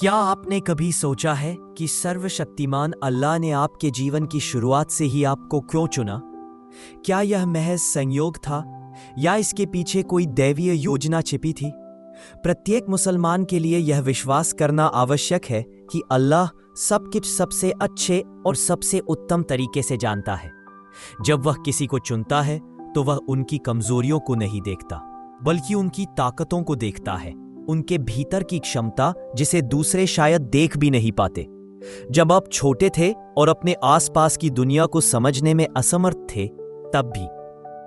क्या आपने कभी सोचा है कि सर्वशक्तिमान अल्लाह ने आपके जीवन की शुरुआत से ही आपको क्यों चुना? क्या यह महज संयोग था या इसके पीछे कोई दैवीय योजना छिपी थी? प्रत्येक मुसलमान के लिए यह विश्वास करना आवश्यक है कि अल्लाह सब कुछ सबसे अच्छे और सबसे उत्तम तरीके से जानता है। जब वह किसी को चुनता है तो वह उनकी कमजोरियों को नहीं देखता, बल्कि उनकी ताकतों को देखता है, उनके भीतर की क्षमता जिसे दूसरे शायद देख भी नहीं पाते। जब आप छोटे थे और अपने आसपास की दुनिया को समझने में असमर्थ थे, तब भी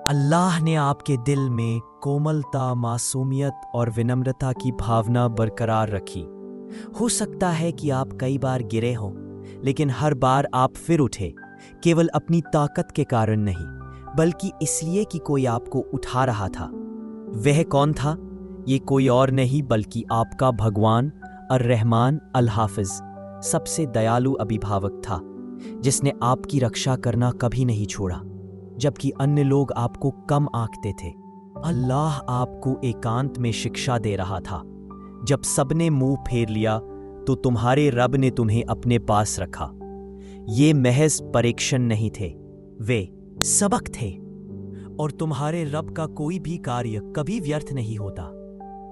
अल्लाह ने आपके दिल में कोमलता, मासूमियत और विनम्रता की भावना बरकरार रखी। हो सकता है कि आप कई बार गिरे हों, लेकिन हर बार आप फिर उठे, केवल अपनी ताकत के कारण नहीं, बल्कि इसलिए कि कोई आपको उठा रहा था। वह कौन था? ये कोई और नहीं बल्कि आपका भगवान अर्रहमान अल हाफिज, सबसे दयालु अभिभावक था, जिसने आपकी रक्षा करना कभी नहीं छोड़ा, जबकि अन्य लोग आपको कम आंकते थे। अल्लाह आपको एकांत में शिक्षा दे रहा था। जब सबने मुंह फेर लिया तो तुम्हारे रब ने तुम्हें अपने पास रखा। ये महज परीक्षण नहीं थे, वे सबक थे। और तुम्हारे रब का कोई भी कार्य कभी व्यर्थ नहीं होता।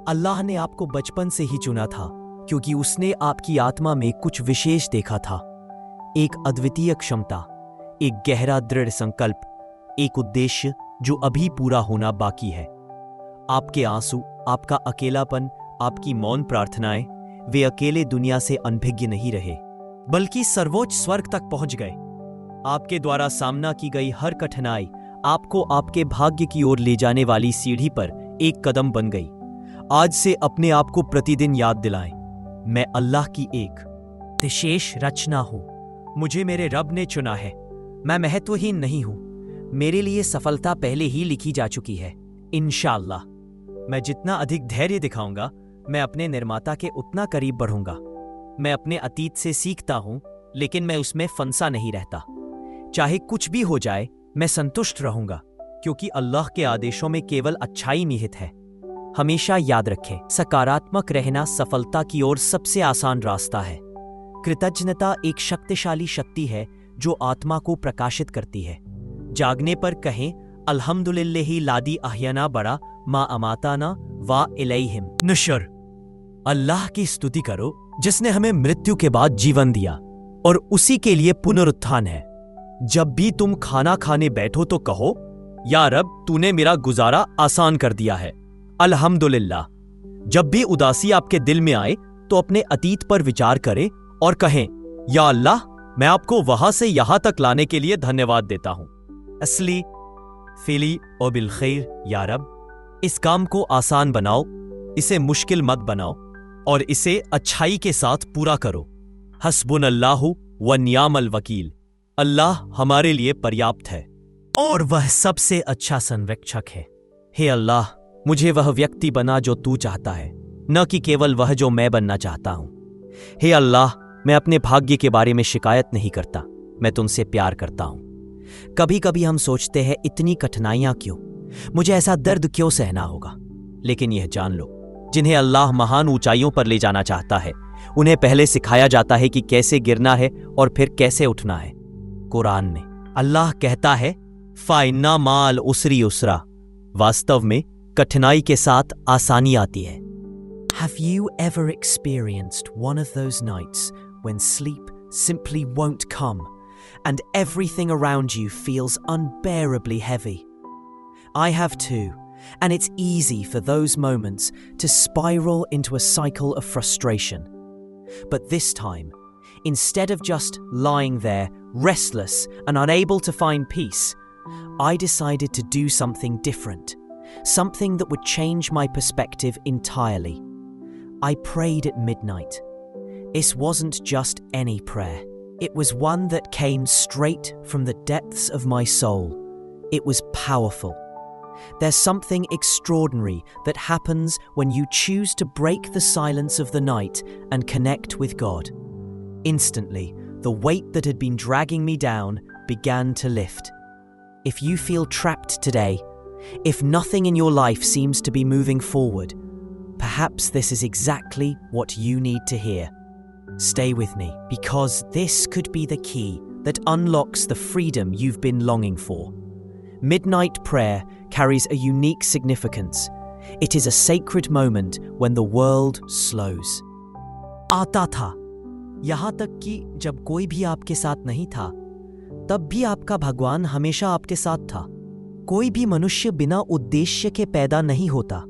अल्लाह ने आपको बचपन से ही चुना था, क्योंकि उसने आपकी आत्मा में कुछ विशेष देखा था। एक अद्वितीय क्षमता, एक गहरा दृढ़ संकल्प, एक उद्देश्य जो अभी पूरा होना बाकी है। आपके आंसू, आपका अकेलापन, आपकी मौन प्रार्थनाएं, वे अकेले दुनिया से अनभिज्ञ नहीं रहे, बल्कि सर्वोच्च स्वर्ग तक पहुंच गए। आपके द्वारा सामना की गई हर कठिनाई आपको आपके भाग्य की ओर ले जाने वाली सीढ़ी पर एक कदम बन गई। आज से अपने आप को प्रतिदिन याद दिलाएं, मैं अल्लाह की एक विशेष रचना हूं। मुझे मेरे रब ने चुना है। मैं महत्वहीन नहीं हूं। मेरे लिए सफलता पहले ही लिखी जा चुकी है। इंशाअल्लाह मैं जितना अधिक धैर्य दिखाऊंगा, मैं अपने निर्माता के उतना करीब बढ़ूंगा। मैं अपने अतीत से सीखता हूं, लेकिन मैं उसमें फंसा नहीं रहता। चाहे कुछ भी हो जाए, मैं संतुष्ट रहूंगा, क्योंकि अल्लाह के आदेशों में केवल अच्छाई निहित है। हमेशा याद रखें, सकारात्मक रहना सफलता की ओर सबसे आसान रास्ता है। कृतज्ञता एक शक्तिशाली शक्ति है जो आत्मा को प्रकाशित करती है। जागने पर कहें, अल्हम्दुलिल्लाहि लादी अहयाना बड़ा मा अमाताना वा इलैहिम नुशर। अल्लाह की स्तुति करो जिसने हमें मृत्यु के बाद जीवन दिया और उसी के लिए पुनरुत्थान है। जब भी तुम खाना खाने बैठो तो कहो, या रब तूने मेरा गुजारा आसान कर दिया है, अल्हम्दुलिल्लाह। जब भी उदासी आपके दिल में आए तो अपने अतीत पर विचार करें और कहें, या अल्लाह मैं आपको वहां से यहां तक लाने के लिए धन्यवाद देता हूं। असली फिली और बिल खैर, या रब इस काम को आसान बनाओ, इसे मुश्किल मत बनाओ और इसे अच्छाई के साथ पूरा करो। हस्बुनल्लाहु व नियामल वकील। अल्लाह हमारे लिए पर्याप्त है और वह सबसे अच्छा संरक्षक है। हे अल्लाह, मुझे वह व्यक्ति बना जो तू चाहता है, न कि केवल वह जो मैं बनना चाहता हूं। हे अल्लाह, मैं अपने भाग्य के बारे में शिकायत नहीं करता, मैं तुमसे प्यार करता हूं। कभी कभी हम सोचते हैं, इतनी कठिनाइयां क्यों, मुझे ऐसा दर्द क्यों सहना होगा। लेकिन यह जान लो, जिन्हें अल्लाह महान ऊंचाइयों पर ले जाना चाहता है, उन्हें पहले सिखाया जाता है कि कैसे गिरना है और फिर कैसे उठना है। कुरान में अल्लाह कहता है, फाइन्ना माल उसरी उसरा। वास्तव में कठिनाई के साथ आसानी आती है। Have you ever experienced one of those nights when sleep simply won't come and everything around you feels unbearably heavy? I have too, and it's easy for those moments to spiral into a cycle of frustration. But this time, instead of just lying there, restless and unable to find peace, I decided to do something different, something that would change my perspective entirely. I prayed at midnight. It wasn't just any prayer. It was one that came straight from the depths of my soul. It was powerful. There's something extraordinary that happens when you choose to break the silence of the night and connect with God. Instantly, the weight that had been dragging me down began to lift. If you feel trapped today, if nothing in your life seems to be moving forward, perhaps this is exactly what you need to hear. Stay with me, because this could be the key that unlocks the freedom you've been longing for. Midnight prayer carries a unique significance. It is a sacred moment when the world slows. आता था, यहाँ तक कि जब कोई भी आपके साथ नहीं था, तब भी आपका भगवान हमेशा आपके साथ था। कोई भी मनुष्य बिना उद्देश्य के पैदा नहीं होता।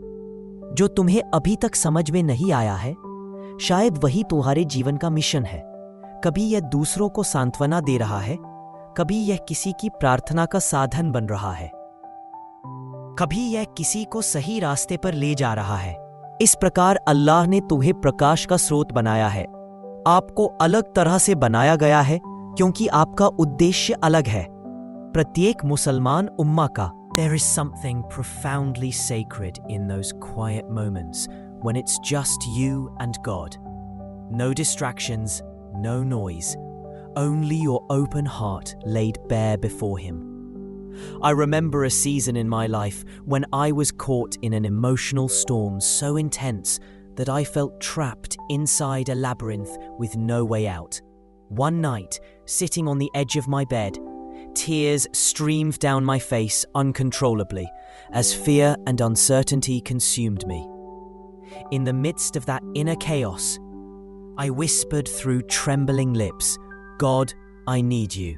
जो तुम्हें अभी तक समझ में नहीं आया है, शायद वही तुम्हारे जीवन का मिशन है। कभी यह दूसरों को सांत्वना दे रहा है, कभी यह किसी की प्रार्थना का साधन बन रहा है, कभी यह किसी को सही रास्ते पर ले जा रहा है। इस प्रकार अल्लाह ने तुम्हें प्रकाश का स्रोत बनाया है। आपको अलग तरह से बनाया गया है क्योंकि आपका उद्देश्य अलग है। प्रत्येक मुसलमान उम्मा का There is something profoundly sacred in those quiet moments when it's just you and God. No distractions, no noise, only your open heart laid bare before Him. I remember a season in my life when I was caught in an emotional storm so intense that I felt trapped inside a labyrinth with no way out. One night, sitting on the edge of my bed, tears streamed down my face uncontrollably as fear and uncertainty consumed me. In the midst of that inner chaos, I whispered through trembling lips, God, I need you.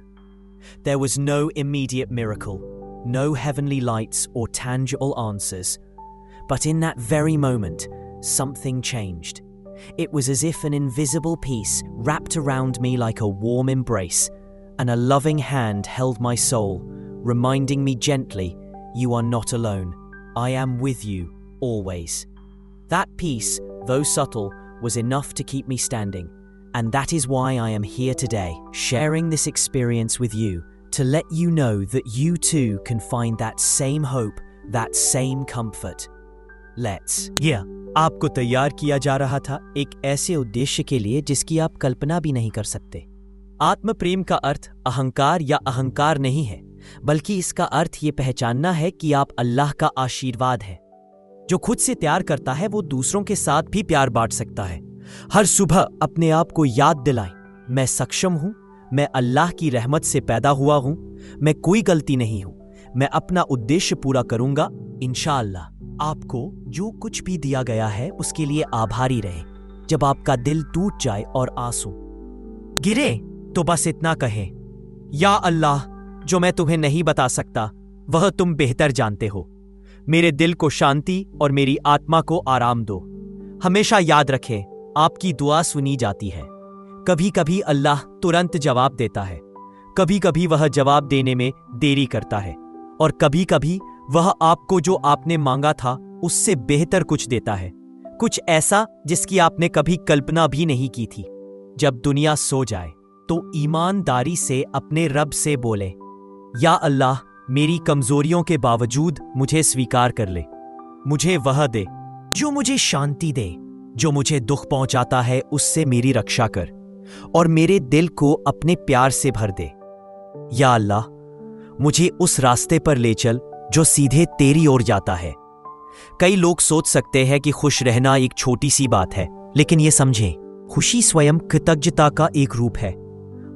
There was no immediate miracle, no heavenly lights or tangible answers. But in that very moment, something changed. It was as if an invisible peace wrapped around me like a warm embrace, and a loving hand held my soul, reminding me gently, you are not alone. I am with you, always. That peace, though subtle, was enough to keep me standing. And that is why I am here today, sharing this experience with you, to let you know that you too can find that same hope, that same comfort. Let's. आपको तैयार किया जा रहा था एक ऐसे उद्देश्य के लिए जिसकी आप कल्पना भी नहीं कर सकते। आत्म प्रेम का अर्थ अहंकार या अहंकार नहीं है, बल्कि इसका अर्थ ये पहचानना है कि आप अल्लाह का आशीर्वाद है। जो खुद से प्यार करता है वो दूसरों के साथ भी प्यार बांट सकता है। हर सुबह अपने आप को याद दिलाएं, मैं सक्षम हूं, मैं अल्लाह की रहमत से पैदा हुआ हूं, मैं कोई गलती नहीं हूं, मैं अपना उद्देश्य पूरा करूंगा इंशाअल्लाह। आपको जो कुछ भी दिया गया है उसके लिए आभारी रहें। जब आपका दिल टूट जाए और आंसू गिरे तो बस इतना कहें, या अल्लाह, जो मैं तुम्हें नहीं बता सकता वह तुम बेहतर जानते हो। मेरे दिल को शांति और मेरी आत्मा को आराम दो। हमेशा याद रखें, आपकी दुआ सुनी जाती है। कभी कभी अल्लाह तुरंत जवाब देता है, कभी कभी वह जवाब देने में देरी करता है, और कभी कभी वह आपको जो आपने मांगा था उससे बेहतर कुछ देता है, कुछ ऐसा जिसकी आपने कभी कल्पना भी नहीं की थी। जब दुनिया सो जाए तो ईमानदारी से अपने रब से बोले, या अल्लाह, मेरी कमजोरियों के बावजूद मुझे स्वीकार कर ले। मुझे वह दे जो मुझे शांति दे, जो मुझे दुख पहुंचाता है उससे मेरी रक्षा कर, और मेरे दिल को अपने प्यार से भर दे। या अल्लाह, मुझे उस रास्ते पर ले चल जो सीधे तेरी ओर जाता है। कई लोग सोच सकते हैं कि खुश रहना एक छोटी सी बात है, लेकिन ये समझें, खुशी स्वयं कृतज्ञता का एक रूप है।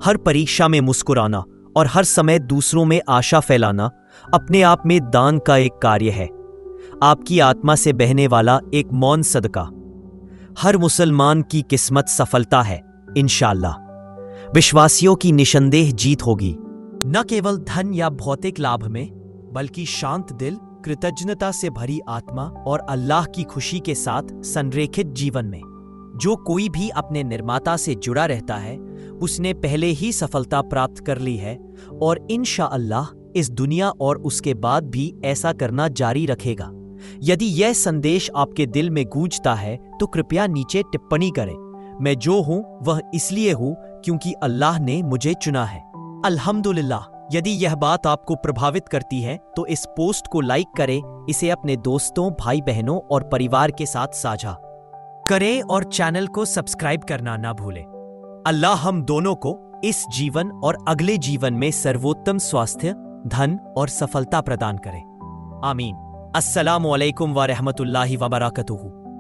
हर परीक्षा में मुस्कुराना और हर समय दूसरों में आशा फैलाना अपने आप में दान का एक कार्य है, आपकी आत्मा से बहने वाला एक मौन सदका। हर मुसलमान की किस्मत सफलता है इंशाअल्लाह। विश्वासियों की निसंदेह जीत होगी, न केवल धन या भौतिक लाभ में, बल्कि शांत दिल, कृतज्ञता से भरी आत्मा और अल्लाह की खुशी के साथ संरेखित जीवन में। जो कोई भी अपने निर्माता से जुड़ा रहता है उसने पहले ही सफलता प्राप्त कर ली है, और इंशाअल्लाह इस दुनिया और उसके बाद भी ऐसा करना जारी रखेगा। यदि यह संदेश आपके दिल में गूंजता है तो कृपया नीचे टिप्पणी करें, मैं जो हूं वह इसलिए हूं क्योंकि अल्लाह ने मुझे चुना है। अल्हम्दुलिल्लाह। यदि यह बात आपको प्रभावित करती है तो इस पोस्ट को लाइक करें, इसे अपने दोस्तों, भाई बहनों और परिवार के साथ साझा करें, और चैनल को सब्सक्राइब करना ना भूलें। अल्लाह हम दोनों को इस जीवन और अगले जीवन में सर्वोत्तम स्वास्थ्य, धन और सफलता प्रदान करे। आमीन। अस्सलामु अलैकुम व रहमतुल्लाहि व बरकातुहू।